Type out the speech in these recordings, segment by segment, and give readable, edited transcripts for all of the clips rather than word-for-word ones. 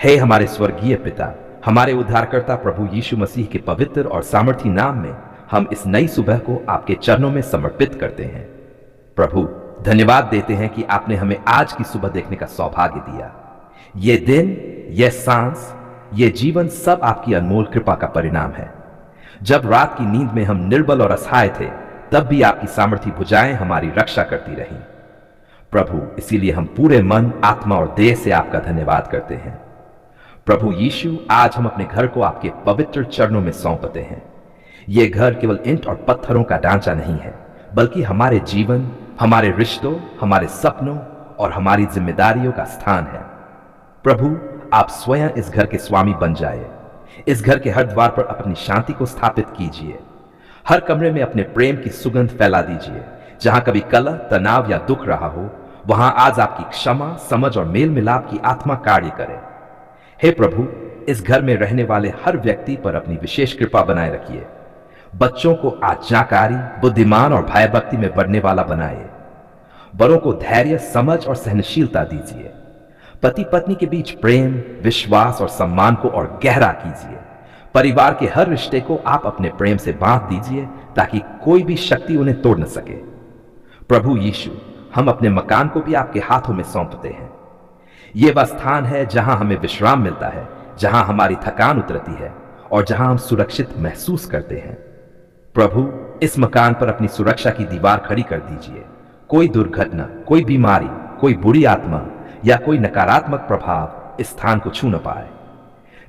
हे हमारे स्वर्गीय पिता, हमारे उद्धारकर्ता प्रभु यीशु मसीह के पवित्र और सामर्थी नाम में हम इस नई सुबह को आपके चरणों में समर्पित करते हैं। प्रभु, धन्यवाद देते हैं कि आपने हमें आज की सुबह देखने का सौभाग्य दिया। ये दिन, यह सांस, ये जीवन सब आपकी अनमोल कृपा का परिणाम है। जब रात की नींद में हम निर्बल और असहाय थे, तब भी आपकी सामर्थी भुजाएं हमारी रक्षा करती रहीं। प्रभु, इसीलिए हम पूरे मन, आत्मा और देह से आपका धन्यवाद करते हैं। प्रभु यीशु, आज हम अपने घर को आपके पवित्र चरणों में सौंपते हैं। यह घर केवल ईंट और पत्थरों का ढांचा नहीं है, बल्कि हमारे जीवन, हमारे रिश्तों, हमारे सपनों और हमारी जिम्मेदारियों का स्थान है। प्रभु, आप स्वयं इस घर के स्वामी बन जाए। इस घर के हर द्वार पर अपनी शांति को स्थापित कीजिए। हर कमरे में अपने प्रेम की सुगंध फैला दीजिए। जहां कभी कलह, तनाव या दुख रहा हो, वहां आज आपकी क्षमा, समझ और मेल मिलाप की आत्मा कार्य करे। हे प्रभु, इस घर में रहने वाले हर व्यक्ति पर अपनी विशेष कृपा बनाए रखिए। बच्चों को आज्ञाकारी, बुद्धिमान और भयभक्ति में बढ़ने वाला बनाए। बड़ों को धैर्य, समझ और सहनशीलता दीजिए। पति पत्नी के बीच प्रेम, विश्वास और सम्मान को और गहरा कीजिए। परिवार के हर रिश्ते को आप अपने प्रेम से बांध दीजिए, ताकि कोई भी शक्ति उन्हें तोड़ न सके। प्रभु यीशु, हम अपने मकान को भी आपके हाथों में सौंपते हैं। यह वह स्थान है जहां हमें विश्राम मिलता है, जहां हमारी थकान उतरती है और जहां हम सुरक्षित महसूस करते हैं। प्रभु, इस मकान पर अपनी सुरक्षा की दीवार खड़ी कर दीजिए। कोई दुर्घटना, कोई बीमारी, कोई बुरी आत्मा या कोई नकारात्मक प्रभाव इस स्थान को छू न पाए।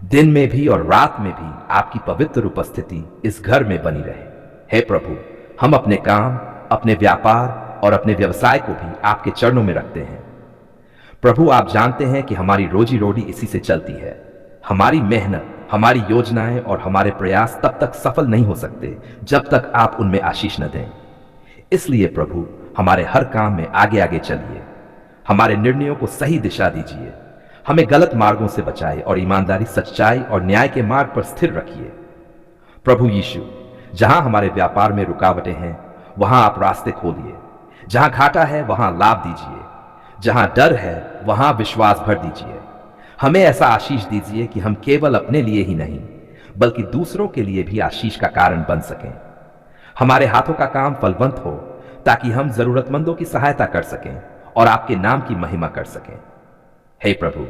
दिन में भी और रात में भी आपकी पवित्र उपस्थिति इस घर में बनी रहे। हे प्रभु, हम अपने काम, अपने व्यापार और अपने व्यवसाय को भी आपके चरणों में रखते हैं। प्रभु, आप जानते हैं कि हमारी रोजी रोटी इसी से चलती है। हमारी मेहनत, हमारी योजनाएं और हमारे प्रयास तब तक सफल नहीं हो सकते जब तक आप उनमें आशीष न दें। इसलिए प्रभु, हमारे हर काम में आगे आगे चलिए। हमारे निर्णयों को सही दिशा दीजिए। हमें गलत मार्गों से बचाए और ईमानदारी, सच्चाई और न्याय के मार्ग पर स्थिर रखिए। प्रभु यीशु, जहां हमारे व्यापार में रुकावटें हैं, वहां आप रास्ते खोलिए। जहां घाटा है, वहां लाभ दीजिए। जहां डर है, वहां विश्वास भर दीजिए। हमें ऐसा आशीष दीजिए कि हम केवल अपने लिए ही नहीं, बल्कि दूसरों के लिए भी आशीष का कारण बन सकें। हमारे हाथों का काम फलवंत हो, ताकि हम जरूरतमंदों की सहायता कर सकें और आपके नाम की महिमा कर सकें। हे प्रभु,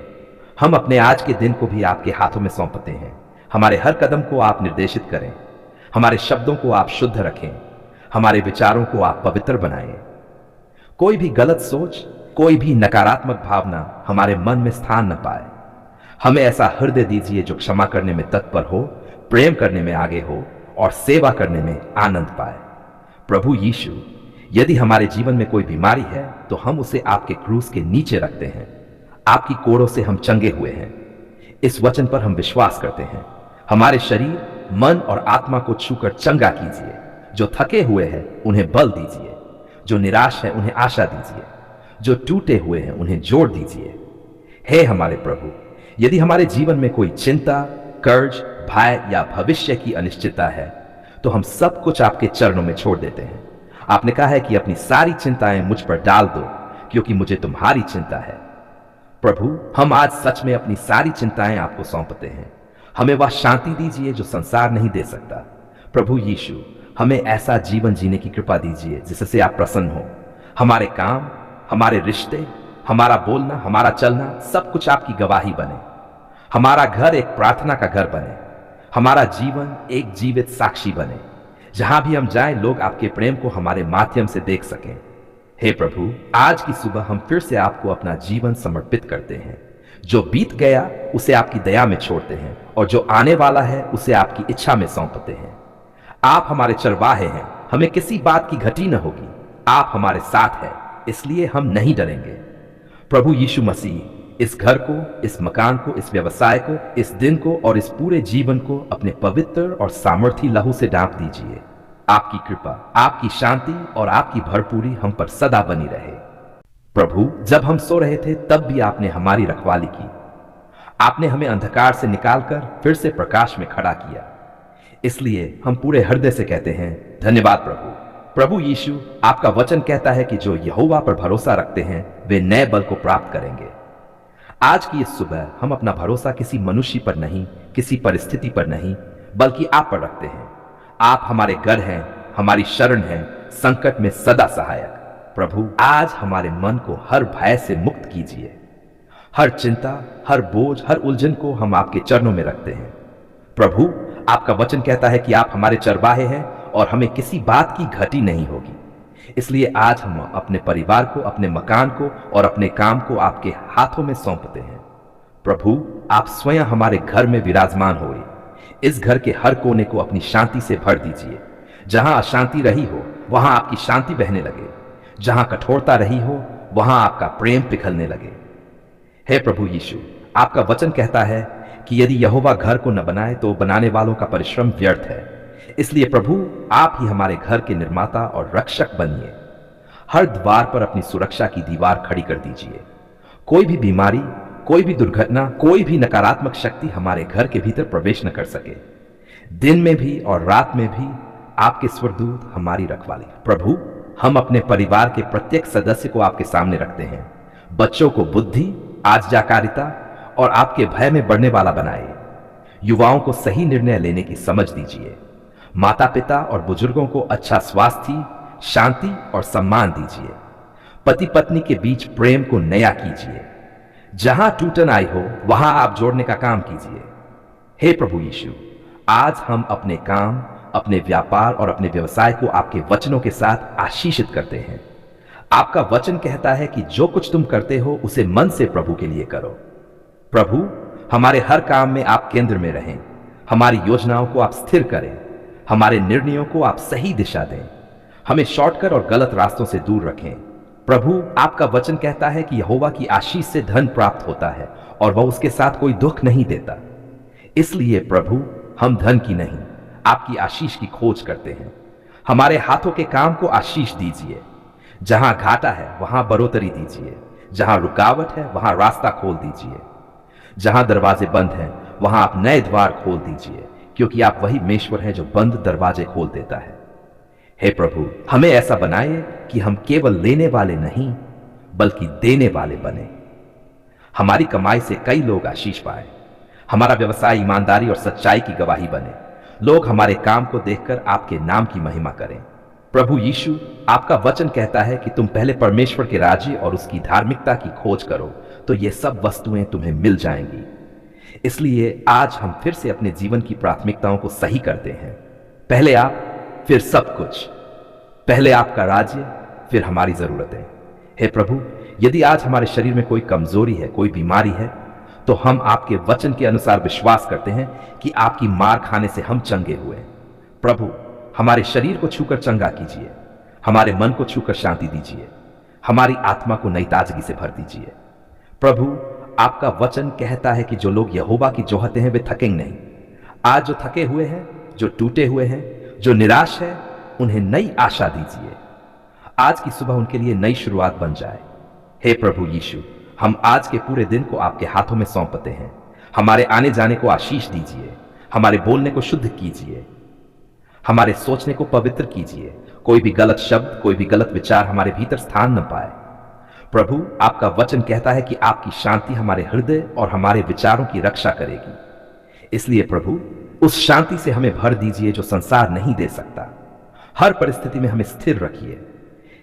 हम अपने आज के दिन को भी आपके हाथों में सौंपते हैं। हमारे हर कदम को आप निर्देशित करें। हमारे शब्दों को आप शुद्ध रखें। हमारे विचारों को आप पवित्र बनाएं। कोई भी गलत सोच, कोई भी नकारात्मक भावना हमारे मन में स्थान न पाए। हमें ऐसा हृदय दीजिए जो क्षमा करने में तत्पर हो, प्रेम करने में आगे हो और सेवा करने में आनंद पाए। प्रभु यीशु, यदि हमारे जीवन में कोई बीमारी है, तो हम उसे आपके क्रूस के नीचे रखते हैं। आपकी कोड़ों से हम चंगे हुए हैं। इस वचन पर हम विश्वास करते हैं। हमारे शरीर, मन और आत्मा को छूकर चंगा कीजिए। जो थके हुए हैं, उन्हें बल दीजिए। जो निराश है, उन्हें आशा दीजिए। जो टूटे हुए हैं, उन्हें जोड़ दीजिए। हे हमारे प्रभु, यदि हमारे जीवन में कोई चिंता, कर्ज, भय या भविष्य की अनिश्चितता है, तो हम सब कुछ आपके चरणों में छोड़ देते हैं। आपने कहा है कि अपनी सारी चिंताएं मुझ पर डाल दो, क्योंकि मुझे तुम्हारी चिंता है। प्रभु, हम आज सच में अपनी सारी चिंताएं आपको सौंपते हैं। हमें वह शांति दीजिए जो संसार नहीं दे सकता। प्रभु यीशु, हमें ऐसा जीवन जीने की कृपा दीजिए जिससे आप प्रसन्न हो। हमारे काम, हमारे रिश्ते, हमारा बोलना, हमारा चलना, सब कुछ आपकी गवाही बने। हमारा घर एक प्रार्थना का घर बने। हमारा जीवन एक जीवित साक्षी बने। जहां भी हम जाएं, लोग आपके प्रेम को हमारे माध्यम से देख सकें। हे प्रभु, आज की सुबह हम फिर से आपको अपना जीवन समर्पित करते हैं। जो बीत गया उसे आपकी दया में छोड़ते हैं, और जो आने वाला है उसे आपकी इच्छा में सौंपते हैं। आप हमारे चरवाहे हैं, हमें किसी बात की घटी न होगी। आप हमारे साथ हैं, इसलिए हम नहीं डरेंगे। प्रभु यीशु मसीह, इस घर को, इस मकान को, इस व्यवसाय को, इस दिन को और इस पूरे जीवन को अपने पवित्र और सामर्थी लहू से ढांप दीजिए। आपकी कृपा, आपकी शांति और आपकी भरपूरी हम पर सदा बनी रहे। प्रभु, जब हम सो रहे थे, तब भी आपने हमारी रखवाली की। आपने हमें अंधकार से निकालकर फिर से प्रकाश में खड़ा किया। इसलिए हम पूरे हृदय से कहते हैं, धन्यवाद प्रभु। प्रभु यीशु, आपका वचन कहता है कि जो यहोवा पर भरोसा रखते हैं, वे नए बल को प्राप्त करेंगे। आज की इस सुबह हम अपना भरोसा किसी मनुष्य पर नहीं, किसी परिस्थिति पर नहीं, बल्कि आप पर रखते हैं। आप हमारे घर हैं, हमारी शरण हैं, संकट में सदा सहायक। प्रभु, आज हमारे मन को हर भय से मुक्त कीजिए। हर चिंता, हर बोझ, हर उलझन को हम आपके चरणों में रखते हैं। प्रभु, आपका वचन कहता है कि आप हमारे चरवाहे हैं और हमें किसी बात की घटी नहीं होगी। इसलिए आज हम अपने परिवार को, अपने मकान को और अपने काम को आपके हाथों में सौंपते हैं। प्रभु, आप स्वयं हमारे घर में विराजमान होइए। इस घर के हर कोने को अपनी शांति से भर दीजिए। जहां अशांति रही हो वहां आपकी शांति बहने लगे। जहां कठोरता रही हो वहां आपका प्रेम पिघलने लगे। हे प्रभु यीशु, आपका वचन कहता है कि यदि यहोवा घर को न बनाए तो बनाने वालों का परिश्रम व्यर्थ है। इसलिए प्रभु, आप ही हमारे घर के निर्माता और रक्षक बनिए। हर द्वार पर अपनी सुरक्षा की दीवार खड़ी कर दीजिए। कोई भी बीमारी, कोई भी दुर्घटना, कोई भी नकारात्मक शक्ति हमारे घर के भीतर प्रवेश न कर सके। दिन में भी और रात में भी आपके स्वर्गदूत हमारी रखवाली। प्रभु, हम अपने परिवार के प्रत्येक सदस्य को आपके सामने रखते हैं। बच्चों को बुद्धि, आज्ञाकारिता और आपके भय में बढ़ने वाला बनाए। युवाओं को सही निर्णय लेने की समझ दीजिए। माता पिता और बुजुर्गों को अच्छा स्वास्थ्य, शांति और सम्मान दीजिए। पति पत्नी के बीच प्रेम को नया कीजिए। जहां टूटन आई हो वहां आप जोड़ने का काम कीजिए। हे प्रभु यीशु, आज हम अपने काम, अपने व्यापार और अपने व्यवसाय को आपके वचनों के साथ आशीषित करते हैं। आपका वचन कहता है कि जो कुछ तुम करते हो उसे मन से प्रभु के लिए करो। प्रभु, हमारे हर काम में आप केंद्र में रहें। हमारी योजनाओं को आप स्थिर करें। हमारे निर्णयों को आप सही दिशा दें। हमें शॉर्टकट और गलत रास्तों से दूर रखें। प्रभु, आपका वचन कहता है कि यहोवा की आशीष से धन प्राप्त होता है और वह उसके साथ कोई दुख नहीं देता। इसलिए प्रभु, हम धन की नहीं, आपकी आशीष की खोज करते हैं। हमारे हाथों के काम को आशीष दीजिए। जहां घाटा है वहां बढ़ोतरी दीजिए। जहां रुकावट है वहां रास्ता खोल दीजिए। जहां दरवाजे बंद हैं वहां आप नए द्वार खोल दीजिए, क्योंकि आप वही परमेश्वर हैं जो बंद दरवाजे खोल देता है। हे प्रभु, हमें ऐसा बनाए कि हम केवल लेने वाले नहीं बल्कि देने वाले बने। हमारी कमाई से कई लोग आशीष पाए। हमारा व्यवसाय ईमानदारी और सच्चाई की गवाही बने। लोग हमारे काम को देखकर आपके नाम की महिमा करें। प्रभु यीशु, आपका वचन कहता है कि तुम पहले परमेश्वर के राज्य और उसकी धार्मिकता की खोज करो तो ये सब वस्तुएं तुम्हें मिल जाएंगी। इसलिए आज हम फिर से अपने जीवन की प्राथमिकताओं को सही करते हैं। पहले आप, फिर सब कुछ। पहले आपका राज्य, फिर हमारी जरूरतें। हे प्रभु, यदि आज हमारे शरीर में कोई कमजोरी है, कोई बीमारी है, तो हम आपके वचन के अनुसार विश्वास करते हैं कि आपकी मार खाने से हम चंगे हुए। प्रभु, हमारे शरीर को छूकर चंगा कीजिए। हमारे मन को छूकर शांति दीजिए। हमारी आत्मा को नई ताजगी से भर दीजिए। प्रभु, आपका वचन कहता है कि जो लोग यहोवा की जोहते हैं वे थकेंगे नहीं। आज जो थके हुए हैं, जो टूटे हुए हैं, जो निराश है, उन्हें नई आशा दीजिए। आज की सुबह उनके लिए नई शुरुआत बन जाए। हे प्रभु यीशु, हम आज के पूरे दिन को आपके हाथों में सौंपते हैं। हमारे आने जाने को आशीष दीजिए। हमारे बोलने को शुद्ध कीजिए। हमारे सोचने को पवित्र कीजिए। कोई भी गलत शब्द, कोई भी गलत विचार हमारे भीतर स्थान न पाए। प्रभु, आपका वचन कहता है कि आपकी शांति हमारे हृदय और हमारे विचारों की रक्षा करेगी। इसलिए प्रभु, उस शांति से हमें भर दीजिए जो संसार नहीं दे सकता। हर परिस्थिति में हमें स्थिर रखिए।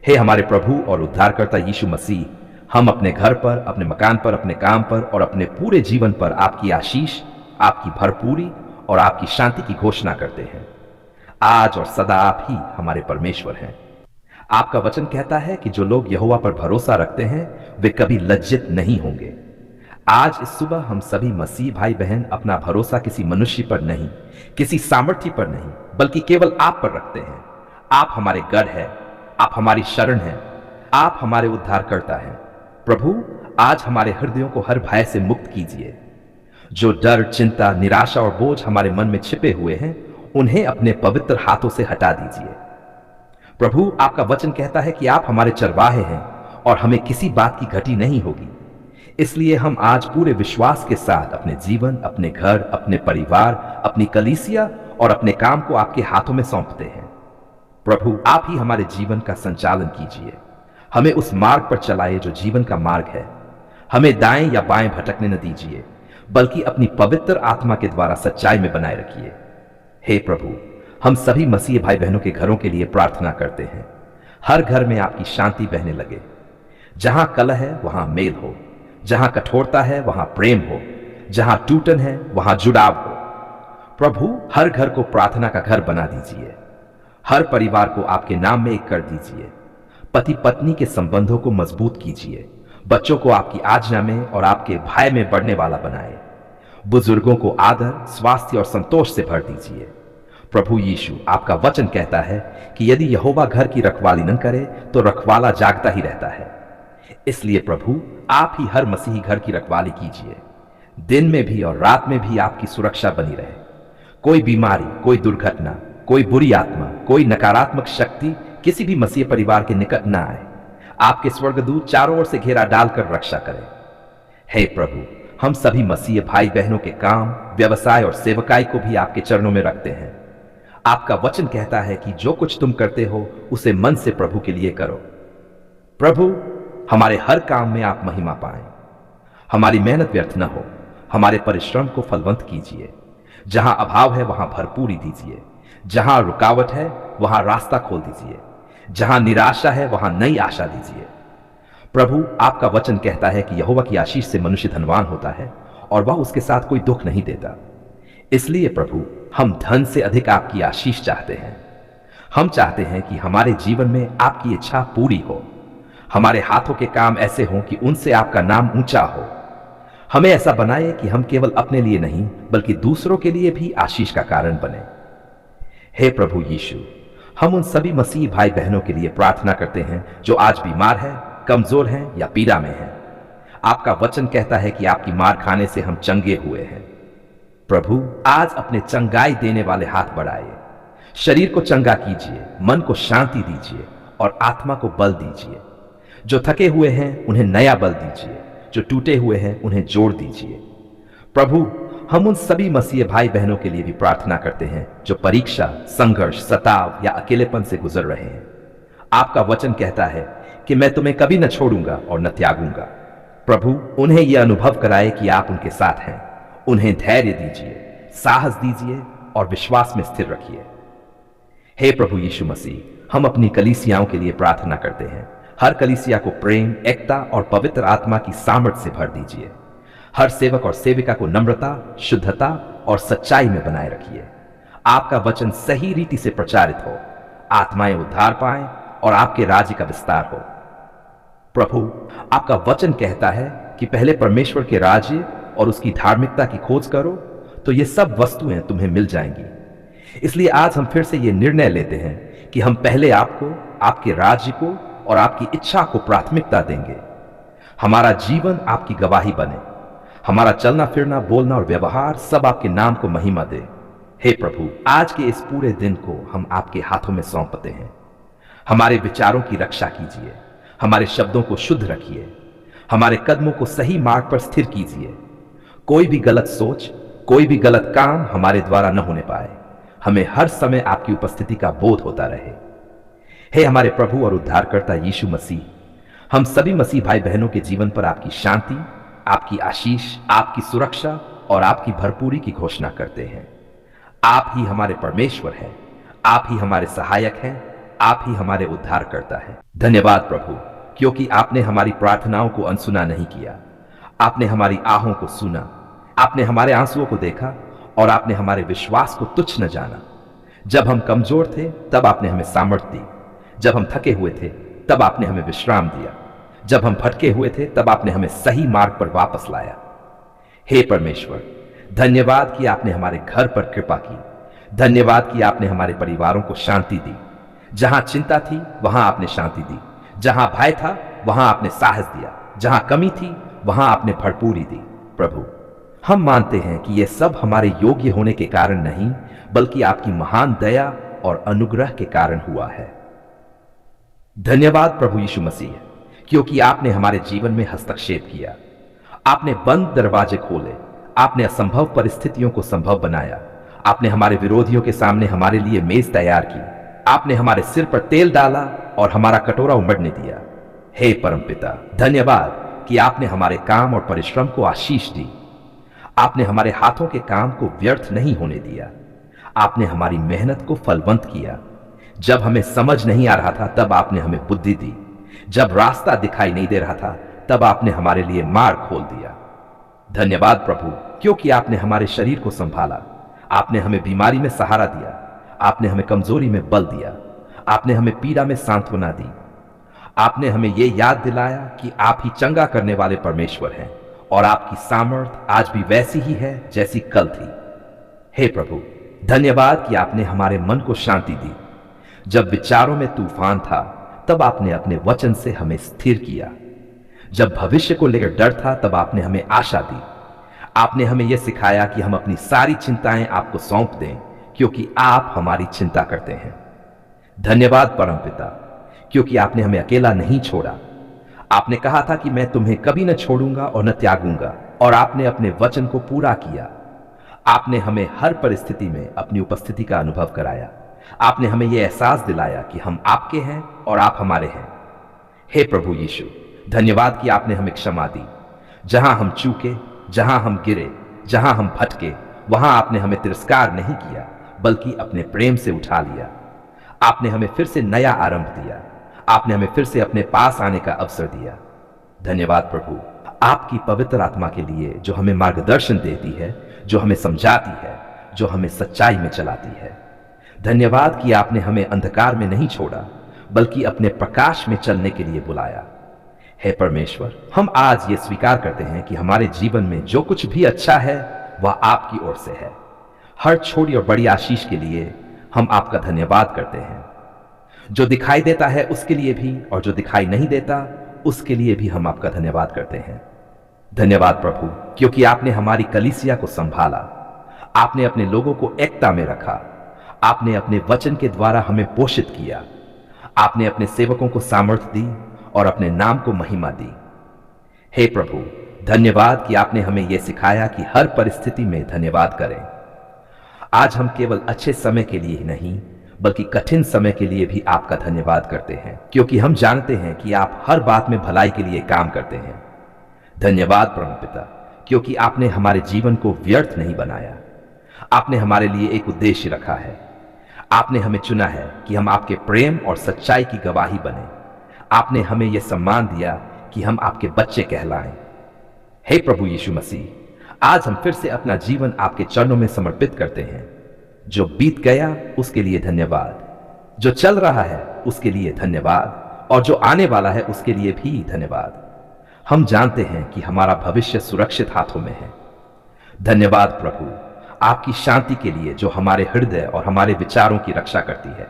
हे हमारे प्रभु और उद्धारकर्ता यीशु मसीह, हम अपने घर पर, अपने मकान पर, अपने काम पर और अपने पूरे जीवन पर आपकी आशीष, आपकी भरपूरी और आपकी शांति की घोषणा करते हैं। आज और सदा आप ही हमारे परमेश्वर हैं। आपका वचन कहता है कि जो लोग यहोवा पर भरोसा रखते हैं वे कभी लज्जित नहीं होंगे। आज इस सुबह हम सभी मसीह भाई बहन अपना भरोसा किसी मनुष्य पर नहीं, किसी सामर्थ्य पर नहीं, बल्कि केवल आप पर रखते हैं। आप हमारे गढ़ हैं, आप हमारी शरण हैं, आप हमारे उद्धारकर्ता हैं। प्रभु, आज हमारे हृदयों को हर भय से मुक्त कीजिए। जो डर, चिंता, निराशा और बोझ हमारे मन में छिपे हुए हैं उन्हें अपने पवित्र हाथों से हटा दीजिए। प्रभु, आपका वचन कहता है कि आप हमारे चरवाहे हैं और हमें किसी बात की घटी नहीं होगी। इसलिए हम आज पूरे विश्वास के साथ अपने जीवन, अपने घर, अपने परिवार, अपनी कलीसिया और अपने काम को आपके हाथों में सौंपते हैं। प्रभु, आप ही हमारे जीवन का संचालन कीजिए। हमें उस मार्ग पर चलाइए जो जीवन का मार्ग है। हमें दाएं या बाएं भटकने न दीजिए, बल्कि अपनी पवित्र आत्मा के द्वारा सच्चाई में बनाए रखिए। हे प्रभु, हम सभी मसीह भाई बहनों के घरों के लिए प्रार्थना करते हैं। हर घर में आपकी शांति बहने लगे। जहां कलह है वहां मेल हो, जहां कठोरता है वहां प्रेम हो, जहां टूटन है वहां जुड़ाव हो। प्रभु, हर घर को प्रार्थना का घर बना दीजिए। हर परिवार को आपके नाम में एक कर दीजिए। पति पत्नी के संबंधों को मजबूत कीजिए। बच्चों को आपकी आज्ञा में और आपके भय में बढ़ने वाला बनाए। बुजुर्गों को आदर, स्वास्थ्य और संतोष से भर दीजिए। प्रभु यीशु, आपका वचन कहता है कि यदि यहोवा घर की रखवाली न करे तो रखवाला जागता ही रहता है। इसलिए प्रभु, आप ही हर मसीही घर की रखवाली कीजिए। दिन में भी और रात में भी आपकी सुरक्षा बनी रहे। कोई बीमारी, कोई दुर्घटना, कोई बुरी आत्मा, कोई नकारात्मक शक्ति किसी भी मसीह परिवार के निकट न आए। आपके स्वर्गदूत चारों ओर से घेरा डालकर रक्षा करें। हे प्रभु, हम सभी मसीह भाई बहनों के काम, व्यवसाय और सेवकाई को भी आपके चरणों में रखते हैं। आपका वचन कहता है कि जो कुछ तुम करते हो उसे मन से प्रभु के लिए करो। प्रभु, हमारे हर काम में आप महिमा पाएं। हमारी मेहनत व्यर्थ न हो। हमारे परिश्रम को फलवंत कीजिए। जहां अभाव है वहां भरपूरी दीजिए। जहां रुकावट है वहां रास्ता खोल दीजिए। जहां निराशा है वहां नई आशा दीजिए। प्रभु, आपका वचन कहता है कि यहोवा की आशीष से मनुष्य धनवान होता है और वह उसके साथ कोई दुख नहीं देता। इसलिए प्रभु, हम धन से अधिक आपकी आशीष चाहते हैं। हम चाहते हैं कि हमारे जीवन में आपकी इच्छा पूरी हो। हमारे हाथों के काम ऐसे हों कि उनसे आपका नाम ऊंचा हो। हमें ऐसा बनाए कि हम केवल अपने लिए नहीं बल्कि दूसरों के लिए भी आशीष का कारण बने। हे प्रभु यीशु, हम उन सभी मसीह भाई बहनों के लिए प्रार्थना करते हैं जो आज बीमार हैं, कमजोर हैं या पीड़ा में हैं। आपका वचन कहता है कि आपकी मार खाने से हम चंगे हुए हैं। प्रभु, आज अपने चंगाई देने वाले हाथ बढ़ाइए। शरीर को चंगा कीजिए, मन को शांति दीजिए और आत्मा को बल दीजिए। जो थके हुए हैं उन्हें नया बल दीजिए। जो टूटे हुए हैं उन्हें जोड़ दीजिए। प्रभु, हम उन सभी मसीह भाई बहनों के लिए भी प्रार्थना करते हैं जो परीक्षा, संघर्ष, सताव या अकेलेपन से गुजर रहे हैं। आपका वचन कहता है कि मैं तुम्हें कभी न छोड़ूंगा और न त्यागूंगा। प्रभु, उन्हें यह अनुभव कराए कि आप उनके साथ हैं। उन्हें धैर्य दीजिए, साहस दीजिए और विश्वास में स्थिर रखिए। हे प्रभु यीशु मसीह, हम अपनी कलीसियाओं के लिए प्रार्थना करते हैं। हर कलीसिया को प्रेम, एकता और पवित्र आत्मा की सामर्थ्य से भर दीजिए। हर सेवक और सेविका को नम्रता, शुद्धता और सच्चाई में बनाए रखिए। आपका वचन सही रीति से प्रचारित हो, आत्माएं उद्धार पाएं और आपके राज्य का विस्तार हो। प्रभु, आपका वचन कहता है कि पहले परमेश्वर के राज्य और उसकी धार्मिकता की खोज करो तो ये सब वस्तुएं तुम्हें मिल जाएंगी। इसलिए आज हम फिर से ये निर्णय लेते हैं कि हम पहले आपको, आपके राज्य को और आपकी इच्छा को प्राथमिकता देंगे। हमारा जीवन आपकी गवाही बने। हमारा चलना फिरना, बोलना और व्यवहार सब आपके नाम को महिमा दे। हे प्रभु, आज के इस पूरे दिन को हम आपके हाथों में सौंपते हैं। हमारे विचारों की रक्षा कीजिए। हमारे शब्दों को शुद्ध रखिए। हमारे कदमों को सही मार्ग पर स्थिर कीजिए। कोई भी गलत सोच, कोई भी गलत काम हमारे द्वारा न होने पाए। हमें हर समय आपकी उपस्थिति का बोध होता रहे। हे हमारे प्रभु और उद्धारकर्ता यीशु मसीह, हम सभी मसीह भाई बहनों के जीवन पर आपकी शांति, आपकी आशीष, आपकी सुरक्षा और आपकी भरपूरी की घोषणा करते हैं। आप ही हमारे परमेश्वर हैं। आप ही हमारे सहायक हैं। आप ही हमारे उद्धारकर्ता हैं। धन्यवाद प्रभु, क्योंकि आपने हमारी प्रार्थनाओं को अनसुना नहीं किया। आपने हमारी आहों को सुना। आपने हमारे आंसुओं को देखा और आपने हमारे विश्वास को तुच्छ न जाना। जब हम कमजोर थे तब आपने हमें सामर्थ्य दी। जब हम थके हुए थे तब आपने हमें विश्राम दिया। जब हम भटके हुए थे तब आपने हमें सही मार्ग पर वापस लाया। हे परमेश्वर, धन्यवाद कि आपने हमारे घर पर कृपा की। धन्यवाद कि आपने हमारे परिवारों को शांति दी। जहां चिंता थी वहां आपने शांति दी। जहां भय था वहां आपने साहस दिया। जहां कमी थी वहां आपने भरपूरी दी। प्रभु, हम मानते हैं कि यह सब हमारे योग्य होने के कारण नहीं बल्कि आपकी महान दया और अनुग्रह के कारण हुआ है। धन्यवाद प्रभु यीशु मसीह, क्योंकि आपने हमारे जीवन में हस्तक्षेप किया। आपने बंद दरवाजे खोले। आपने असंभव परिस्थितियों को संभव बनाया। आपने हमारे विरोधियों के सामने हमारे लिए मेज तैयार की। आपने हमारे सिर पर तेल डाला और हमारा कटोरा उमड़ने दिया। हे परमपिता, धन्यवाद कि आपने हमारे काम और परिश्रम को आशीष दी। आपने हमारे हाथों के काम को व्यर्थ नहीं होने दिया। आपने हमारी मेहनत को फलवंत किया। जब हमें समझ नहीं आ रहा था तब आपने हमें बुद्धि दी। जब रास्ता दिखाई नहीं दे रहा था तब आपने हमारे लिए मार्ग खोल दिया। धन्यवाद प्रभु, क्योंकि आपने हमारे शरीर को संभाला। आपने हमें बीमारी में सहारा दिया। आपने हमें कमजोरी में बल दिया। आपने हमें पीड़ा में सांत्वना दी। आपने हमें यह याद दिलाया कि आप ही चंगा करने वाले परमेश्वर हैं और आपकी सामर्थ आज भी वैसी ही है जैसी कल थी। हे प्रभु, धन्यवाद कि आपने हमारे मन को शांति दी। जब विचारों में तूफान था तब आपने अपने वचन से हमें स्थिर किया। जब भविष्य को लेकर डर था तब आपने हमें आशा दी। आपने हमें यह सिखाया कि हम अपनी सारी चिंताएं आपको सौंप दें, क्योंकि आप हमारी चिंता करते हैं। धन्यवाद परमपिता, क्योंकि आपने हमें अकेला नहीं छोड़ा। आपने कहा था कि मैं तुम्हें कभी न छोड़ूंगा और न त्यागूंगा, और आपने अपने वचन को पूरा किया। आपने हमें हर परिस्थिति में अपनी उपस्थिति का अनुभव कराया। आपने हमें यह एहसास दिलाया कि हम आपके हैं और आप हमारे हैं। हे प्रभु यीशु, धन्यवाद कि आपने हमें क्षमा दी। जहां हम चूके, जहां हम गिरे, जहां हम भटके, वहां आपने हमें तिरस्कार नहीं किया, बल्कि अपने प्रेम से उठा लिया। आपने हमें फिर से नया आरंभ दिया। आपने हमें फिर से अपने पास आने का अवसर दिया। धन्यवाद प्रभु, आपकी पवित्र आत्मा के लिए, जो हमें मार्गदर्शन देती है, जो हमें समझाती है, जो हमें सच्चाई में चलाती है। धन्यवाद कि आपने हमें अंधकार में नहीं छोड़ा, बल्कि अपने प्रकाश में चलने के लिए बुलाया। हे परमेश्वर, हम आज ये स्वीकार करते हैं कि हमारे जीवन में जो कुछ भी अच्छा है वह आपकी ओर से है। हर छोटी और बड़ी आशीष के लिए हम आपका धन्यवाद करते हैं। जो दिखाई देता है उसके लिए भी, और जो दिखाई नहीं देता उसके लिए भी हम आपका धन्यवाद करते हैं। धन्यवाद प्रभु, क्योंकि आपने हमारी कलीसिया को संभाला। आपने अपने लोगों को एकता में रखा। आपने अपने वचन के द्वारा हमें पोषित किया। आपने अपने सेवकों को सामर्थ्य दी और अपने नाम को महिमा दी। हे प्रभु, धन्यवाद कि आपने हमें यह सिखाया कि हर परिस्थिति में धन्यवाद करें। आज हम केवल अच्छे समय के लिए ही नहीं, बल्कि कठिन समय के लिए भी आपका धन्यवाद करते हैं, क्योंकि हम जानते हैं कि आप हर बात में भलाई के लिए काम करते हैं। धन्यवाद परमपिता, क्योंकि आपने हमारे जीवन को व्यर्थ नहीं बनाया। आपने हमारे लिए एक उद्देश्य रखा है। आपने हमें चुना है कि हम आपके प्रेम और सच्चाई की गवाही बने। आपने हमें यह सम्मान दिया कि हम आपके बच्चे कहलाएं। हे प्रभु यीशु मसीह, आज हम फिर से अपना जीवन आपके चरणों में समर्पित करते हैं। जो बीत गया उसके लिए धन्यवाद, जो चल रहा है उसके लिए धन्यवाद, और जो आने वाला है उसके लिए भी धन्यवाद। हम जानते हैं कि हमारा भविष्य सुरक्षित हाथों में है। धन्यवाद प्रभु, आपकी शांति के लिए जो हमारे हृदय और हमारे विचारों की रक्षा करती है।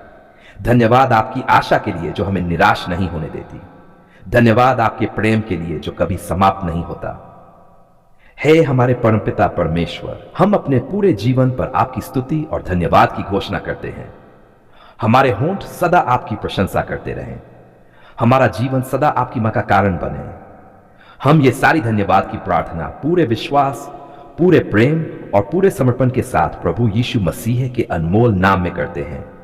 धन्यवाद आपकी आशा के लिए जो हमें निराश नहीं होने देती। धन्यवाद आपके प्रेम के लिए जो कभी समाप्त नहीं होता। हे हमारे परमपिता परमेश्वर, हम अपने पूरे जीवन पर आपकी स्तुति और धन्यवाद की घोषणा करते हैं। हमारे होंठ सदा आपकी प्रशंसा करते रहें। हमारा जीवन सदा आपकी महिमा का कारण बने। हम ये सारी धन्यवाद की प्रार्थना पूरे विश्वास, पूरे प्रेम और पूरे समर्पण के साथ प्रभु यीशु मसीह के अनमोल नाम में करते हैं।